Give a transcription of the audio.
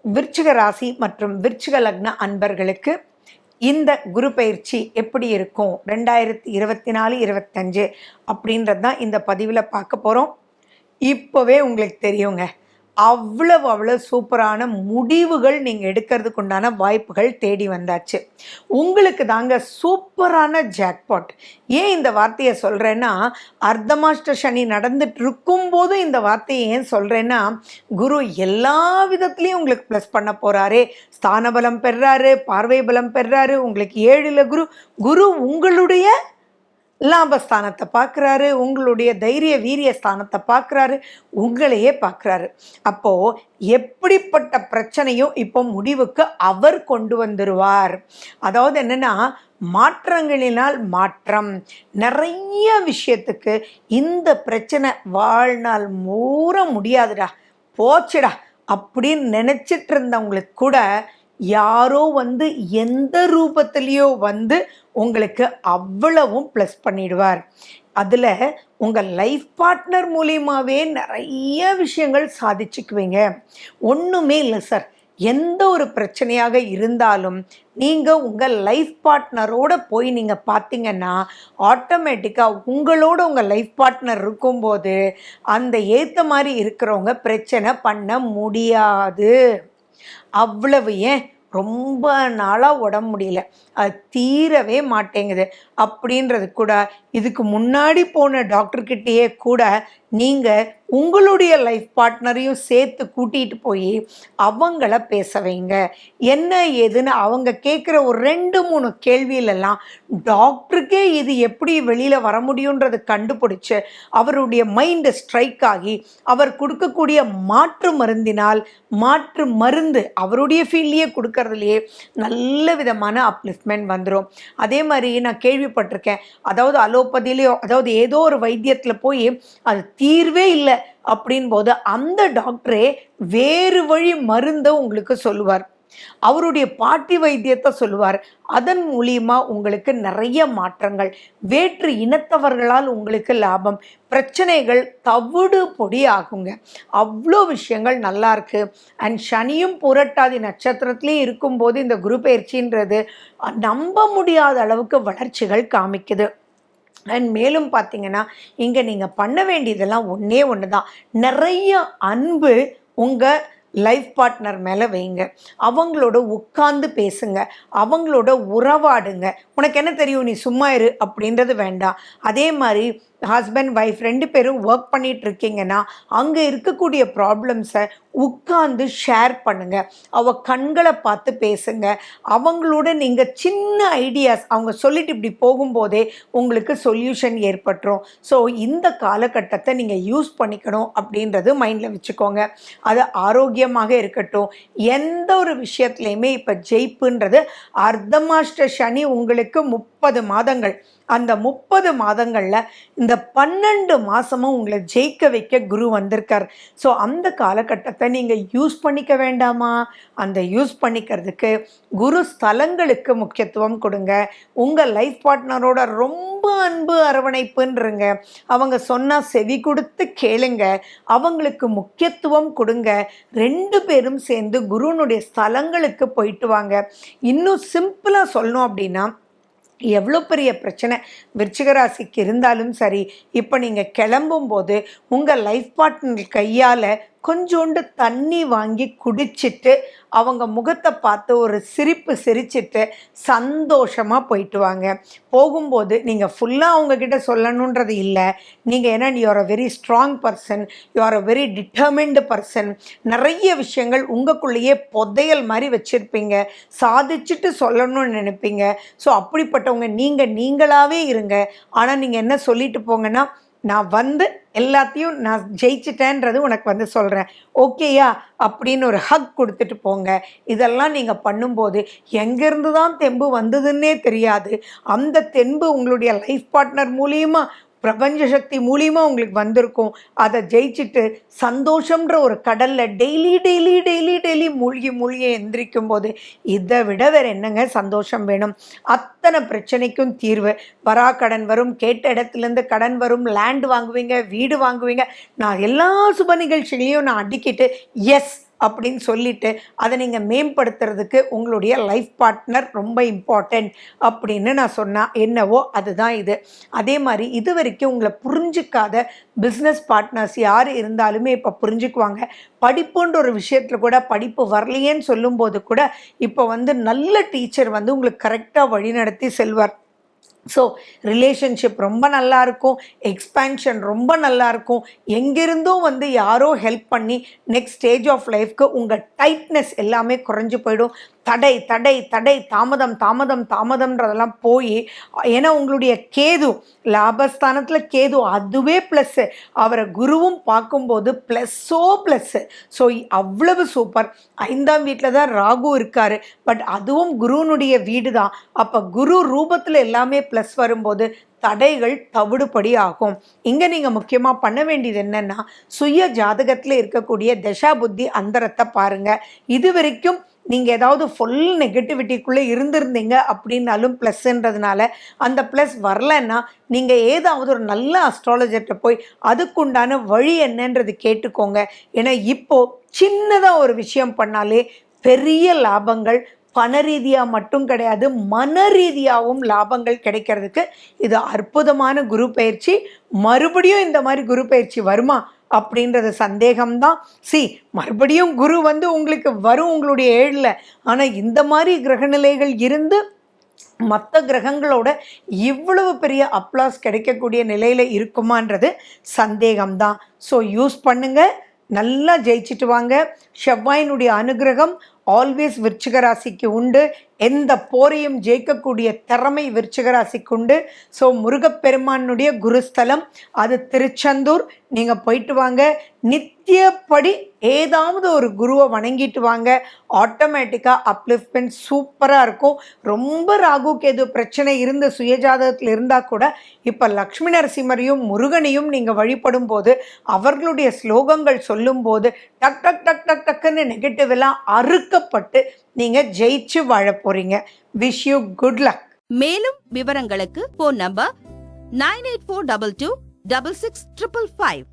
விருச்சிக ராசி மற்றும் விருச்சிக லக்ன அன்பர்களுக்கு இந்த குரு பயிற்சி எப்படி இருக்கும் 2024-25 அப்படின்றது தான் இந்த பதிவில் பார்க்க போகிறோம். இப்போவே உங்களுக்கு தெரியுங்க, அவ்வளவு சூப்பரான முடிவுகள் நீங்கள் எடுக்கிறதுக்கு உண்டான வாய்ப்புகள் தேடி வந்தாச்சு. உங்களுக்கு தாங்க சூப்பரான ஜாக்பாட். ஏன் இந்த வார்த்தையை சொல்கிறேன்னா, அர்த்தமாஷ்ட சனி நடந்துட்டு இருக்கும்போது இந்த வார்த்தையை ஏன் சொல்கிறேன்னா, குரு எல்லா விதத்துலேயும் உங்களுக்கு ப்ளஸ் பண்ண போகிறாரு. ஸ்தான பலம் பெறாரு, பார்வை பலம் பெறாரு. உங்களுக்கு 7ல் குரு உங்களுடைய லாபஸ்தானத்தை பார்க்குறாரு, உங்களுடைய தைரிய வீரிய ஸ்தானத்தை பார்க்குறாரு, உங்களையே பார்க்குறாரு. அப்போது எப்படிப்பட்ட பிரச்சனையும் இப்போ முடிவுக்கு அவர் கொண்டு வந்துடுவார். அதாவது என்னென்னா, மாற்றங்களினால் மாற்றம். நிறைய விஷயத்துக்கு இந்த பிரச்சனை வாழ்நாள் மூற முடியாதுடா, போச்சுடா அப்படின்னு நினச்சிட்டு இருந்தவங்களுக்கு கூட யாரோ எந்த ரூபத்திலையோ உங்களுக்கு அவ்வளவும் ப்ளஸ் பண்ணிடுவார். அதில் உங்கள் லைஃப் பார்ட்னர் மூலியமாகவே நிறைய விஷயங்கள் சாதிச்சுக்குவீங்க. ஒன்றுமே இல்லை சார், எந்த ஒரு பிரச்சனையாக இருந்தாலும் நீங்கள் உங்கள் லைஃப் பார்ட்னரோட போய் நீங்கள் பார்த்தீங்கன்னா ஆட்டோமேட்டிக்காக உங்கள் லைஃப் பார்ட்னர் இருக்கும்போது அந்த ஏற்ற மாதிரி இருக்கிறவங்க பிரச்சனை பண்ண முடியாது. அவ்வளவு ஏன் ரொம்ப நாளாக உடம்பு முடியல, அது தீரவே மாட்டேங்குது அப்படின்றது கூட இதுக்கு முன்னாடி போன டாக்டர்கிட்டயே கூட நீங்கள் உங்களுடைய லைஃப் பார்ட்னரையும் சேர்த்து கூட்டிகிட்டு போய் அவங்கள பேச வைங்க. என்ன ஏதுன்னு அவங்க கேட்குற ஒரு 2-3 கேள்வியிலெல்லாம் டாக்டருக்கே இது எப்படி வெளியில் வர முடியுன்றது கண்டுபிடிச்சு அவருடைய மைண்டு ஸ்ட்ரைக் ஆகி அவர் கொடுக்கக்கூடிய மாற்று மருந்து அவருடைய ஃபீல்ட்லேயே கொடுக்கறதுலையே நல்ல விதமான அப்லிஃப்ட்மெண்ட் வந்துடும். அதே மாதிரி நான் கேள்விப்பட்டிருக்கேன், அதாவது அலோபதியிலையோ அதாவது ஏதோ ஒரு வைத்தியத்தில் போய் அது தீர்வே இல்லை அப்படின் போது அந்த டாக்டரே வேறு வழி மருந்தை உங்களுக்கு சொல்லுவார், அவருடைய பாட்டி வைத்தியத்தை சொல்லுவார். அதன் மூலியமா உங்களுக்கு நிறைய மாற்றங்கள், வேற்று இனத்தவர்களால் உங்களுக்கு லாபம், பிரச்சனைகள் தவிடு பொடி ஆகுங்க. அவ்வளோ விஷயங்கள் நல்லா இருக்கு. அண்ட் சனியும் புரட்டாதி நட்சத்திரத்திலையும் இருக்கும்போது இந்த குரு பயிற்சின்றது நம்ப முடியாத அளவுக்கு வளர்ச்சிகள் காமிக்குது. அண்ட் மேலும் பார்த்தீங்கன்னா, இங்கே நீங்கள் பண்ண வேண்டியதெல்லாம் ஒன்று தான், நிறைய அன்பு உங்கள் லைஃப் பார்ட்னர் மேலே வைங்க. அவங்களோட உட்கார்ந்து பேசுங்க, அவங்களோட உறவாடுங்க. உனக்கு என்ன தெரியும், நீ சும்மா இரு அப்படின்றது வேண்டாம். அதே மாதிரி ஹஸ்பண்ட் ஒய்ஃப் 2 பேரும் ஒர்க் பண்ணிட்டு இருக்கீங்கன்னா அங்கே இருக்கக்கூடிய ப்ராப்ளம்ஸை உட்கார்ந்து ஷேர் பண்ணுங்க. கண்களை பார்த்து பேசுங்க. அவங்களோட நீங்கள் சின்ன ஐடியாஸ் அவங்க சொல்லிட்டு இப்படி போகும்போதே உங்களுக்கு சொல்யூஷன் ஏற்பட்டுரும். ஸோ இந்த காலகட்டத்தை நீங்கள் யூஸ் பண்ணிக்கணும் அப்படின்றது மைண்டில் வச்சுக்கோங்க. அது ஆரோக்கியமாக இருக்கட்டும். எந்த ஒரு விஷயத்துலையுமே இப்போ ஜெயிப்புன்றது அர்த்தமாஷ்ட சனி உங்களுக்கு 30 மாதங்கள். அந்த 30 மாதங்களில் இந்த 12 மாதமும் உங்களை ஜெயிக்க வைக்க குரு வந்திருக்கார். ஸோ அந்த காலகட்டத்தை நீங்கள் யூஸ் பண்ணிக்க வேண்டாமா? அந்த யூஸ் பண்ணிக்கிறதுக்கு குரு ஸ்தலங்களுக்கு முக்கியத்துவம் கொடுங்க. உங்கள் லைஃப் பார்ட்னரோட ரொம்ப அன்பு அரவணைப்புன்றங்க. அவங்க சொன்னால் செவி கொடுத்து கேளுங்க, அவங்களுக்கு முக்கியத்துவம் கொடுங்க. 2 பேரும் சேர்ந்து குருனுடைய ஸ்தலங்களுக்கு போயிட்டு வாங்க. இன்னும் சிம்பிளாக சொல்லணும் அப்படின்னா, எவ்வளோ பெரிய பிரச்சனை விருச்சிக ராசிக்கு இருந்தாலும் சரி, இப்போ நீங்கள் கிளம்பும்போது உங்கள் லைஃப் பார்ட்னர் கையால் கொஞ்சோண்டு தண்ணி வாங்கி குடிச்சிட்டு அவங்க முகத்தை பார்த்து ஒரு சிரிப்பு சிரிச்சிட்டு சந்தோஷமாக போயிட்டு வாங்க. போகும்போது நீங்கள் ஃபுல்லாக அவங்கக்கிட்ட சொல்லணுன்றது இல்லை. நீங்கள் ஏன்னா you are a very strong person, you are a very determined person. நிறைய விஷயங்கள் உங்களுக்குள்ளேயே புதையல் மாதிரி வச்சுருப்பீங்க, சாதிச்சுட்டு சொல்லணும்னு நினைப்பீங்க. ஸோ அப்படிப்பட்டவங்க நீங்களாகவே இருங்க. ஆனால் நீங்கள் என்ன சொல்லிட்டு போங்கன்னா, நான் எல்லாத்தையும் நான் ஜெயிச்சிட்டேன்றது உனக்கு சொல்கிறேன், ஓகேயா அப்படின்னு ஒரு ஹக் கொடுத்துட்டு போங்க. இதெல்லாம் நீங்கள் பண்ணும்போது எங்கேருந்து தான் தெம்பு வந்ததுன்னே தெரியாது. அந்த தெம்பு உங்களுடைய லைஃப் பார்ட்னர் மூலியமாக பிரபஞ்ச சக்தி மூலியமாக உங்களுக்கு வந்திருக்கும். அதை ஜெயிச்சுட்டு சந்தோஷம்ன்ற ஒரு கடலில் டெய்லி மூழ்கி எந்திரிக்கும் போது இதை விட வேறு என்னங்க சந்தோஷம் வேணும்? அத்தனை பிரச்சனைக்கும் தீர்வு. கடன் வரும், கேட்ட இடத்துலேருந்து கடன் வரும், லேண்ட் வாங்குவீங்க, வீடு வாங்குவீங்க. நான் எல்லா சுப நிகழ்ச்சிகளையும் நான் அடிக்கிட்டு எஸ் அப்படின்னு சொல்லிட்டு அதை நீங்கள் மேம்படுத்துறதுக்கு உங்களுடைய லைஃப் பார்ட்னர் ரொம்ப இம்பார்ட்டண்ட் அப்படின்னு நான் சொன்னால் என்னவோ அதுதான் இது. அதே மாதிரி இது வரைக்கும் உங்களை புரிஞ்சிக்காத பிஸ்னஸ் பார்ட்னர்ஸ் யார் இருந்தாலுமே இப்போ புரிஞ்சுக்குவாங்க. படிப்புன்ற ஒரு விஷயத்தில் கூட படிப்பு வரலையேன்னு சொல்லும்போது கூட இப்போ நல்ல டீச்சர் உங்களுக்கு கரெக்டாக வழிநடத்தி செல்வார். ஸோ ரிலேஷன்ஷிப் ரொம்ப நல்லாயிருக்கும், எக்ஸ்பேன்ஷன் ரொம்ப நல்லாயிருக்கும். எங்கிருந்தும் யாரோ ஹெல்ப் பண்ணி நெக்ஸ்ட் ஸ்டேஜ் ஆஃப் லைஃப்க்கு உங்கள் டைட்னஸ் எல்லாமே குறைஞ்சி போயிடும். தடை தடை தடை தாமதம் தாமதம் தாமதம்ன்றதெல்லாம் போய், ஏன்னா உங்களுடைய கேது லாபஸ்தானத்தில் கேது அதுவே ப்ளஸ்ஸு, அவரை குருவும் பார்க்கும்போது ப்ளஸ்ஸோ ப்ளஸ்ஸு. ஸோ அவ்வளவு சூப்பர். 5ஆம் வீட்டில் தான் ராகு இருக்கார், பட் அதுவும் குருவனுடைய வீடு தான். அப்போ குரு ரூபத்தில் எல்லாமே ப்ளஸ் வரும்போது தடைகள் தவிடுபடி ஆகும். இங்கே நீங்கள் முக்கியமாக பண்ண வேண்டியது என்னென்னா, சுய ஜாதகத்தில் இருக்கக்கூடிய தசா புத்தி அந்தரத்தை பாருங்கள். இது வரைக்கும் நீங்கள் ஏதாவது ஃபுல் நெகட்டிவிட்டிக்குள்ளே இருந்திருந்தீங்க அப்படின்னாலும் ப்ளஸ்ன்றதுனால அந்த ப்ளஸ் வரலன்னா நீங்கள் ஏதாவது ஒரு நல்ல அஸ்ட்ராலஜர்கிட்ட போய் அதுக்குண்டான வழி என்னன்றது கேட்டுக்கோங்க. ஏன்னா இப்போது சின்னதாக ஒரு விஷயம் பண்ணாலே பெரிய லாபங்கள் பண ரீதியாக மட்டும் கிடையாது, மன ரீதியாகவும் லாபங்கள் கிடைக்கிறதுக்கு இது அற்புதமான குரு பயிற்சி. மறுபடியும் இந்த மாதிரி குரு பயிற்சி வருமா அப்படின்றது சந்தேகம்தான். மறுபடியும் குரு உங்களுக்கு வரும் உங்களுடைய 7ல். ஆனால் இந்த மாதிரி கிரகநிலைகள் இருந்து மற்ற கிரகங்களோட இவ்வளவு பெரிய அப்ளாஸ் கிடைக்கக்கூடிய நிலையில் இருக்குமான்றது சந்தேகம்தான். ஸோ யூஸ் பண்ணுங்க, நல்லா ஜெயிச்சிட்டு வாங்க. செவ்வாயினுடைய அனுகிரகம் ஆல்வேஸ் விருச்சிக ராசிக்கு உண்டு. எந்த போரையும் ஜெயிக்கக்கூடிய திறமை விருச்சிக ராசிக்கு உண்டு. ஸோ முருகப்பெருமானுடைய குருஸ்தலம் அது திருச்செந்தூர். நீங்கள் போயிட்டு வாங்க, நித்தியப்படி ஏதாவது ஒரு குருவை வணங்கிட்டு வாங்க. ஆட்டோமேட்டிக்காக அப்லிஃப்ட்மெண்ட் சூப்பராக இருக்கும். ரொம்ப ராகு கேது பிரச்சனை இருந்த சுயஜாதகத்தில் இருந்தால் கூட இப்போ லக்ஷ்மி நரசிம்மரையும் முருகனையும் நீங்கள் வழிபடும் போது, அவர்களுடைய ஸ்லோகங்கள் சொல்லும்போது டக் டக் டக் டக் டக்குன்னு நெகட்டிவ் எல்லாம் அறுக்கப்பட்டு நீங்கள் ஜெயிச்சு வாழ போறீங்க. Wish you good luck. மேலும் விவரங்களுக்கு ஃபோன் நம்பர் 9842266555.